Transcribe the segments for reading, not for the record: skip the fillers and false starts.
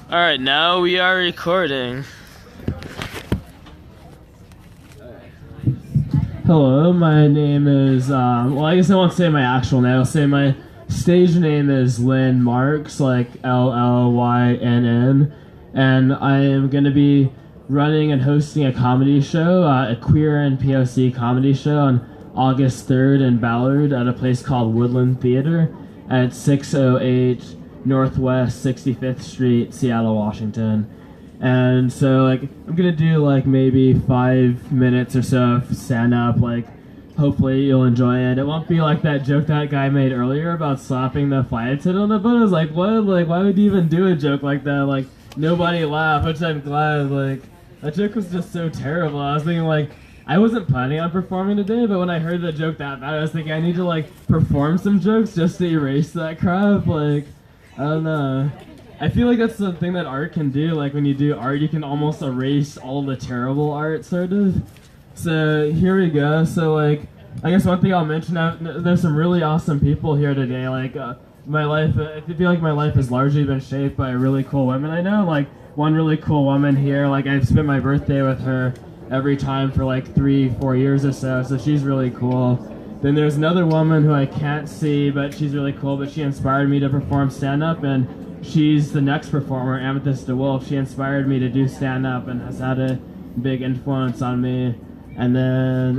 Alright, now we are recording. Hello, my name is, well, I guess I won't say my actual name. I'll say my stage name is Lynn Marks, like Llyinn, and I am going to be running and hosting a comedy show, a queer and POC comedy show on August 3rd in Ballard at a place called Woodland Theater at 608 Northwest 65th Street, Seattle, Washington. And so, like, I'm gonna do, like, maybe 5 minutes or so of stand-up, like, hopefully you'll enjoy it. It won't be like that joke that guy made earlier about slapping the flight attendant on the butt. I was like, what? Like, why would you even do a joke like that? Like, nobody laughed, which I'm glad. Like, that joke was just so terrible. I was thinking, like, I wasn't planning on performing today, but when I heard the joke that bad, I was thinking I need to, like, perform some jokes just to erase that crap. Like, I don't know. I feel like that's the thing that art can do. Like, when you do art, you can almost erase all the terrible art, sort of. So, here we go. So, like, I guess one thing I'll mention, there's some really awesome people here today. Like, my life, I feel like my life has largely been shaped by really cool women I know. Like, one really cool woman here, like, I've spent my birthday with her every time for, like, 3-4 years or so she's really cool. Then there's another woman who I can't see, but she's really cool, but she inspired me to perform stand-up, and she's the next performer, Amethyst DeWolf. She inspired me to do stand-up and has had a big influence on me. And then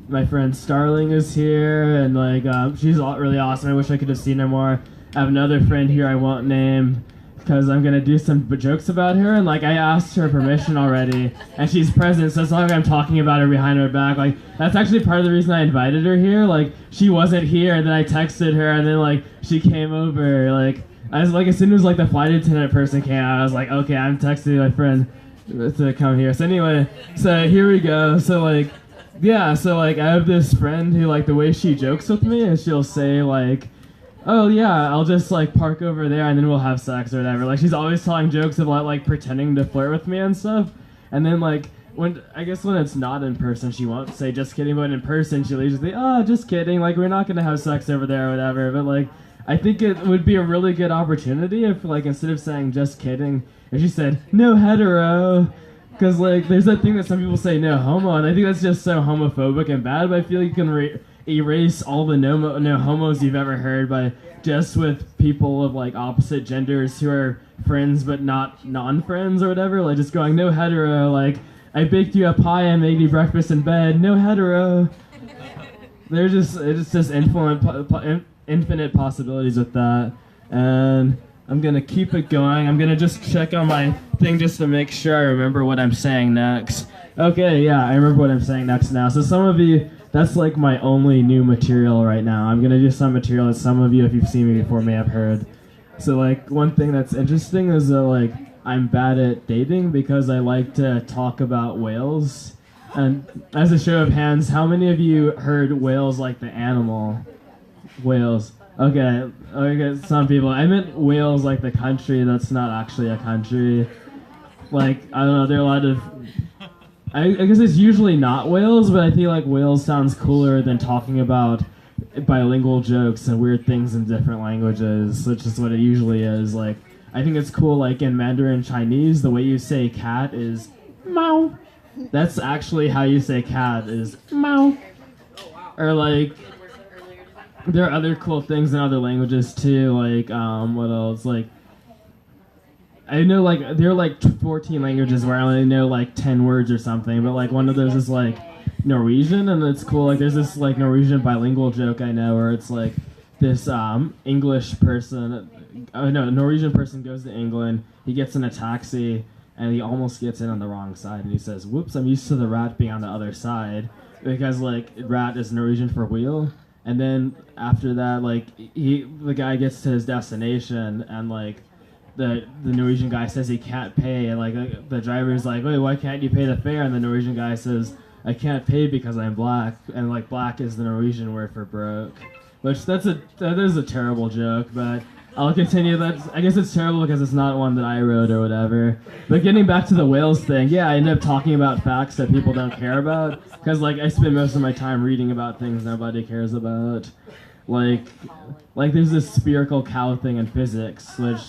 my friend Starling is here, and like she's really awesome. I wish I could have seen her more. I have another friend here I won't name because I'm gonna do some jokes about her, and like I asked her permission already, and she's present, so it's not like I'm talking about her behind her back. Like, that's actually part of the reason I invited her here. Like, she wasn't here, and then I texted her, and then like she came over. Like, I was like, as soon as like the flight attendant person came out, I was like, okay, I'm texting my friend to come here. So anyway, so here we go. So like, yeah, so like I have this friend who, like, the way she jokes with me is she'll say like, oh yeah, I'll just like park over there and then we'll have sex or whatever. Like, she's always telling jokes about like pretending to flirt with me and stuff. And then like when it's not in person, she won't say just kidding, but in person she'll usually say, oh, just kidding, like we're not gonna have sex over there or whatever. But like, I think it would be a really good opportunity if, like, instead of saying just kidding, if she said no hetero. Because like there's that thing that some people say no homo, and I think that's just so homophobic and bad. But I feel like you can erase all the no homos you've ever heard by just with people of like opposite genders who are friends but not non-friends or whatever. Like, just going no hetero. Like, I baked you a pie and made you breakfast in bed. No hetero. It's just infinite possibilities with that, and I'm gonna keep it going. I'm gonna just check on my thing just to make sure I remember what I'm saying next. Okay, yeah, I remember what I'm saying next now. So some of you, that's like my only new material right now. I'm gonna do some material that some of you, if you've seen me before, may have heard. So like, one thing that's interesting is that like I'm bad at dating because I like to talk about whales. And as a show of hands, how many of you heard whales like the animal? Wales. Okay, some people. I meant Wales like the country that's not actually a country. Like, I don't know, there are a lot of... I guess it's usually not Wales, but I feel like Wales sounds cooler than talking about bilingual jokes and weird things in different languages, which is what it usually is. Like, I think it's cool, like in Mandarin Chinese, the way you say cat is Mao. That's actually how you say cat, is Mao. Or like... There are other cool things in other languages too, like, what else? Like, I know, like, there are like 14 languages where I only know like 10 words or something, but like one of those is like Norwegian, and it's cool. Like, there's this like Norwegian bilingual joke I know where it's like this English person, Norwegian person goes to England, he gets in a taxi, and he almost gets in on the wrong side, and he says, whoops, I'm used to the rat being on the other side, because like rat is Norwegian for wheel. And then after that, like, the guy gets to his destination, and like the Norwegian guy says he can't pay, and like the driver's like, wait, why can't you pay the fare? And the Norwegian guy says, I can't pay because I'm black, and like black is the Norwegian word for broke. Which that is a terrible joke, but I'll continue. I guess it's terrible because it's not one that I wrote or whatever. But getting back to the whales thing, yeah, I end up talking about facts that people don't care about. Because, like, I spend most of my time reading about things nobody cares about. Like there's this spherical cow thing in physics, which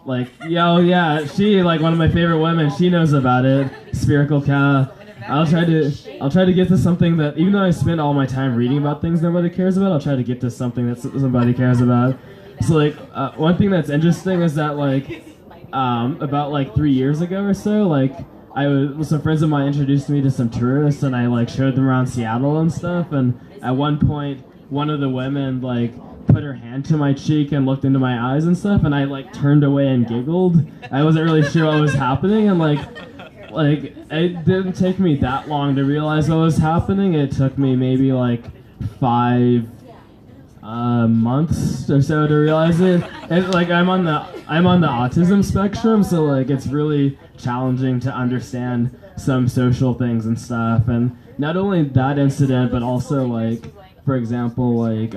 like, yo, yeah, she, like, one of my favorite women, she knows about it. Spherical cow. I'll try to get to something that, even though I spend all my time reading about things nobody cares about, I'll try to get to something that somebody cares about. So, like, one thing that's interesting is that, like, about, like, 3 years ago or so, like, some friends of mine introduced me to some tourists, and I, like, showed them around Seattle and stuff, and at one point, one of the women, like, put her hand to my cheek and looked into my eyes and stuff, and I, like, turned away and giggled. I wasn't really sure what was happening, and, like, it didn't take me that long to realize what was happening. It took me maybe, like, 5 months or so to realize it. And, like, I'm on the autism spectrum, so, like, it's really challenging to understand some social things and stuff. And not only that incident, but also, like, for example, like,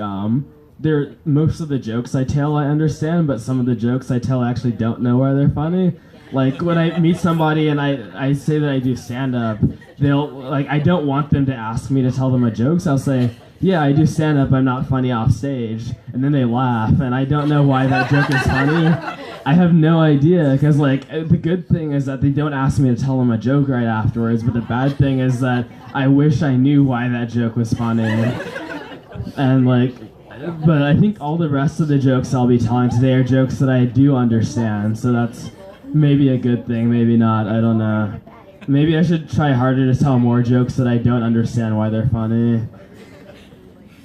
most of the jokes I tell I understand, but some of the jokes I tell I actually don't know why they're funny. Like, when I meet somebody and I say that I do stand-up, they'll, like, I don't want them to ask me to tell them a joke, so I'll say, yeah, I do stand-up, I'm not funny off stage, and then they laugh, and I don't know why that joke is funny. I have no idea, because, like, the good thing is that they don't ask me to tell them a joke right afterwards, but the bad thing is that I wish I knew why that joke was funny. And, like, but I think all the rest of the jokes I'll be telling today are jokes that I do understand, so that's maybe a good thing, maybe not, I don't know. Maybe I should try harder to tell more jokes that I don't understand why they're funny.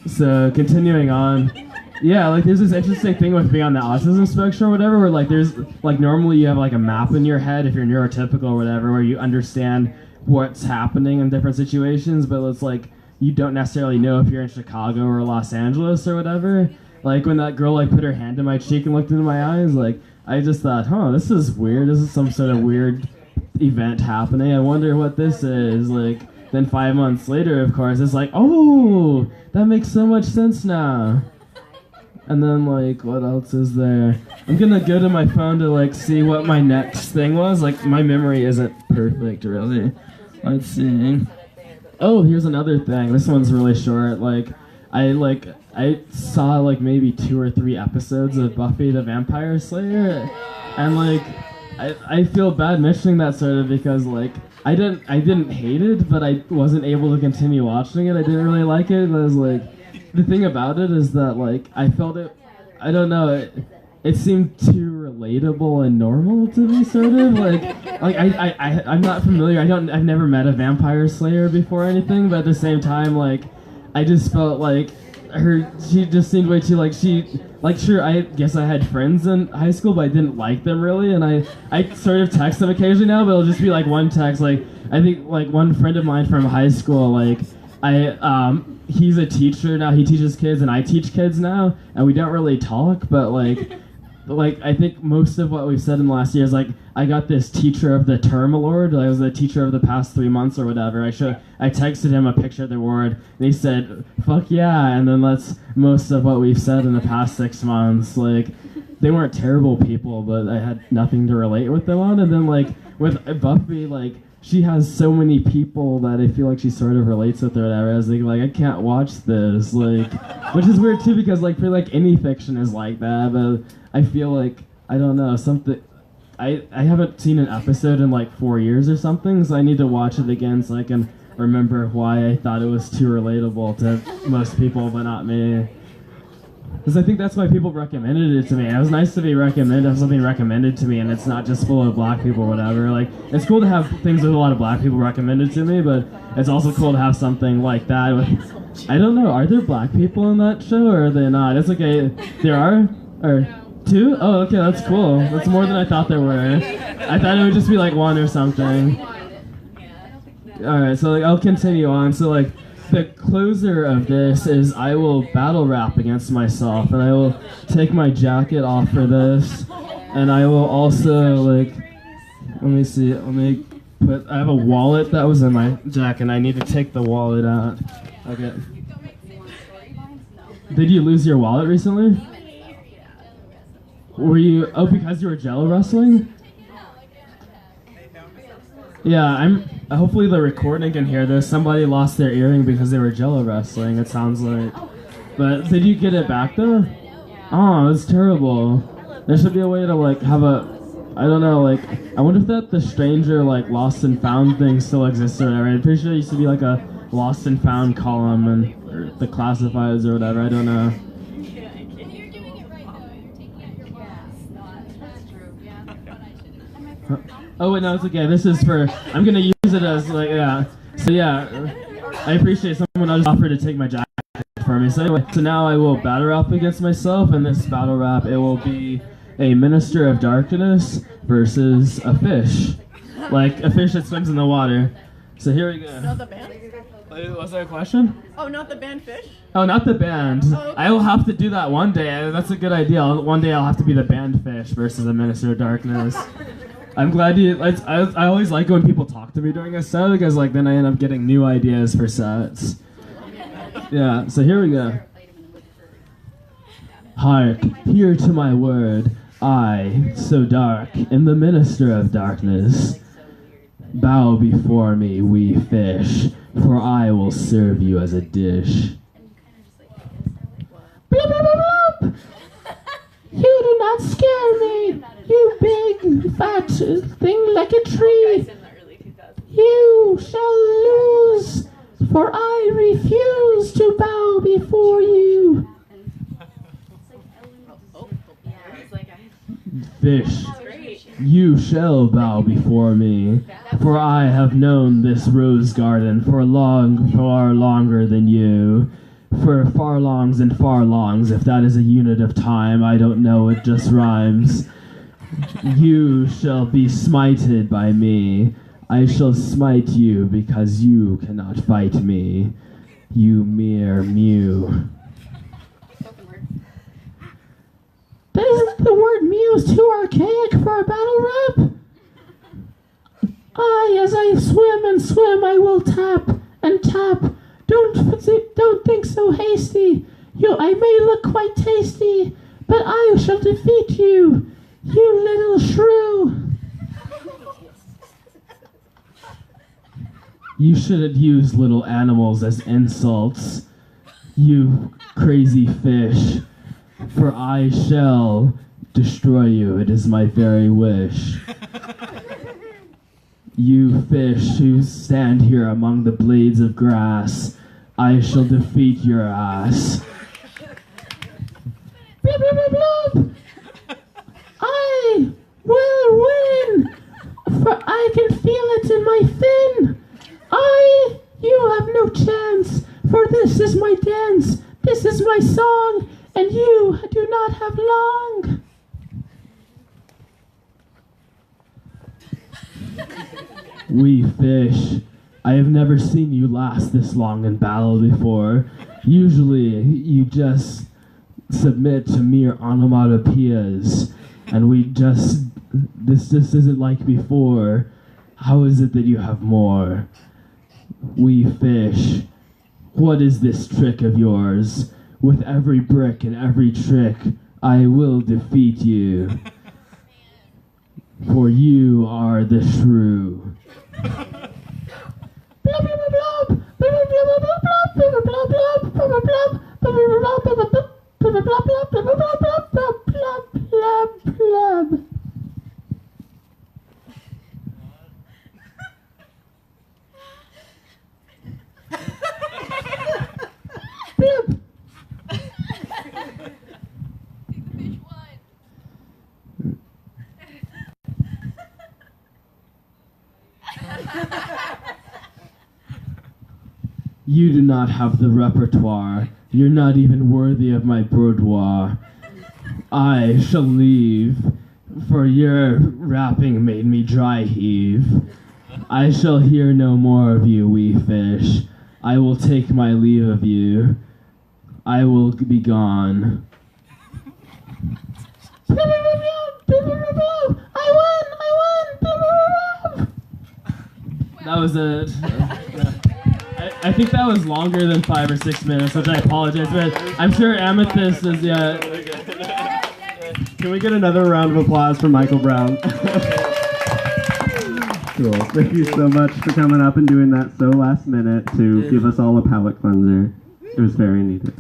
So, continuing on. Yeah, like, there's this interesting thing with being on the autism spectrum or whatever, where, like, there's, like, normally you have, like, a map in your head if you're neurotypical or whatever, where you understand what's happening in different situations, but it's, like, you don't necessarily know if you're in Chicago or Los Angeles or whatever. Like, when that girl, like, put her hand in my cheek and looked into my eyes, like, I just thought, this is weird. This is some sort of weird event happening. I wonder what this is. Like, then 5 months later, of course, it's like, oh, that makes so much sense now. And then, like, what else is there? I'm gonna go to my phone to, like, see what my next thing was. Like, my memory isn't perfect, really. Let's see. Oh, here's another thing. This one's really short. Like, I saw, like, maybe 2 or 3 episodes of Buffy the Vampire Slayer, and, like, I feel bad mentioning that sort of because, like, I didn't hate it, but I wasn't able to continue watching it. I didn't really like it, but I was like, the thing about it is that, like, I felt it, I don't know, it seemed too relatable and normal to me, sort of, like I'm not familiar, I've never met a vampire slayer before or anything, but at the same time, like, I just felt like she just seemed way too, like, sure, I guess I had friends in high school, but I didn't like them really, and I sort of text them occasionally now, but it'll just be, like, one text, like, I think, like, one friend of mine from high school, like, he's a teacher now, he teaches kids, and I teach kids now, and we don't really talk, but, like, I think most of what we've said in the last year is, like, I got this teacher of the term award. I was the teacher of the past 3 months or whatever. I texted him a picture of the award, and he said, fuck yeah, and then that's most of what we've said in the past 6 months. Like, they weren't terrible people, but I had nothing to relate with them on, and then, like, with Buffy, like, she has so many people that I feel like she sort of relates with or whatever. I was like, I can't watch this, like, which is weird too, because, like, for, like, any fiction is like that, but I feel like, I don't know, something, I haven't seen an episode in, like, 4 years or something, so I need to watch it again so I can remember why I thought it was too relatable to most people, but not me. Because I think that's why people recommended it to me. It was nice to have something recommended to me, and it's not just full of black people or whatever. Like, it's cool to have things with a lot of black people recommended to me, but it's also cool to have something like that with, I don't know, are there black people in that show, or are they not? It's okay, there are? Or 2? Oh, okay, that's cool. That's more than I thought there were. I thought it would just be, like, 1 or something. Alright, so, like, I'll continue on. So, like, the closer of this is I will battle rap against myself, and I will take my jacket off for this, and I will also, like, let me see, I have a wallet that was in my jacket, and I need to take the wallet out. Okay. Did you lose your wallet recently? Were you, because you were jello wrestling? Yeah, hopefully the recording can hear this. Somebody lost their earring because they were jello wrestling, it sounds like. But did you get it back though? Oh, it's terrible. there should be a way to like have a, I don't know, like, I wonder if that the stranger like lost and found thing still exists or whatever. I'm pretty sure there used to be like a lost and found column and or the classifieds or whatever. I don't know. Oh wait, no, it's okay. This is for, I'm gonna use it as like, yeah. So yeah, I appreciate someone else offered to take my jacket for me. So anyway, so now I will battle rap against myself, and this battle rap, it will be a minister of darkness versus a fish. Like a fish that swims in the water. So here we go. Not the band? Was there a question? Oh, not the band Fish? Oh, not the band. Oh, okay. I will have to do that one day. That's a good idea. One day I'll have to be the band Fish versus the minister of darkness. I'm glad you. I always like when people talk to me during a set because like then I end up getting new ideas for sets. Yeah. So here we go. Hark, hear to my word. I, so dark, am the minister of darkness. Bow before me, wee fish, for I will serve you as a dish. Blub, blub, blub, blub. You do not scare me, you big, fat thing like a tree. You shall lose, for I refuse to bow before you. Fish, you shall bow before me, for I have known this rose garden for far longer than you. For far longs and far longs, if that is a unit of time, I don't know, it just rhymes. You shall be smited by me. I shall smite you because you cannot fight me. You mere mew. Isn't the word mew is too archaic for a battle rap? As I swim and swim, I will tap and tap. Don't think so hasty. I may look quite tasty, but I shall defeat you, you little shrew. You shouldn't use little animals as insults, you crazy fish, for I shall destroy you. It is my very wish. You fish who stand here among the blades of grass, I shall defeat your ass. Blub, blub, blub, blub. I will win, for I can feel it in my fin. You have no chance, for this is my dance, this is my song, and you do not have long. Wee fish, I have never seen you last this long in battle before. Usually, you just submit to mere onomatopoeias, and this just isn't like before. How is it that you have more? Wee fish, what is this trick of yours? With every brick and every trick, I will defeat you. For you are the shrew. You do not have the repertoire. You're not even worthy of my boudoir. I shall leave, for your rapping made me dry heave. I shall hear no more of you, wee fish. I will take my leave of you. I will be gone. I won! That was it. I think that was longer than 5 or 6 minutes, which I apologize, but I'm sure Amethyst is, yeah. Can we get another round of applause for Michael Brown? Cool. Thank you so much for coming up and doing that so last minute to give us all a palate cleanser. It was very needed.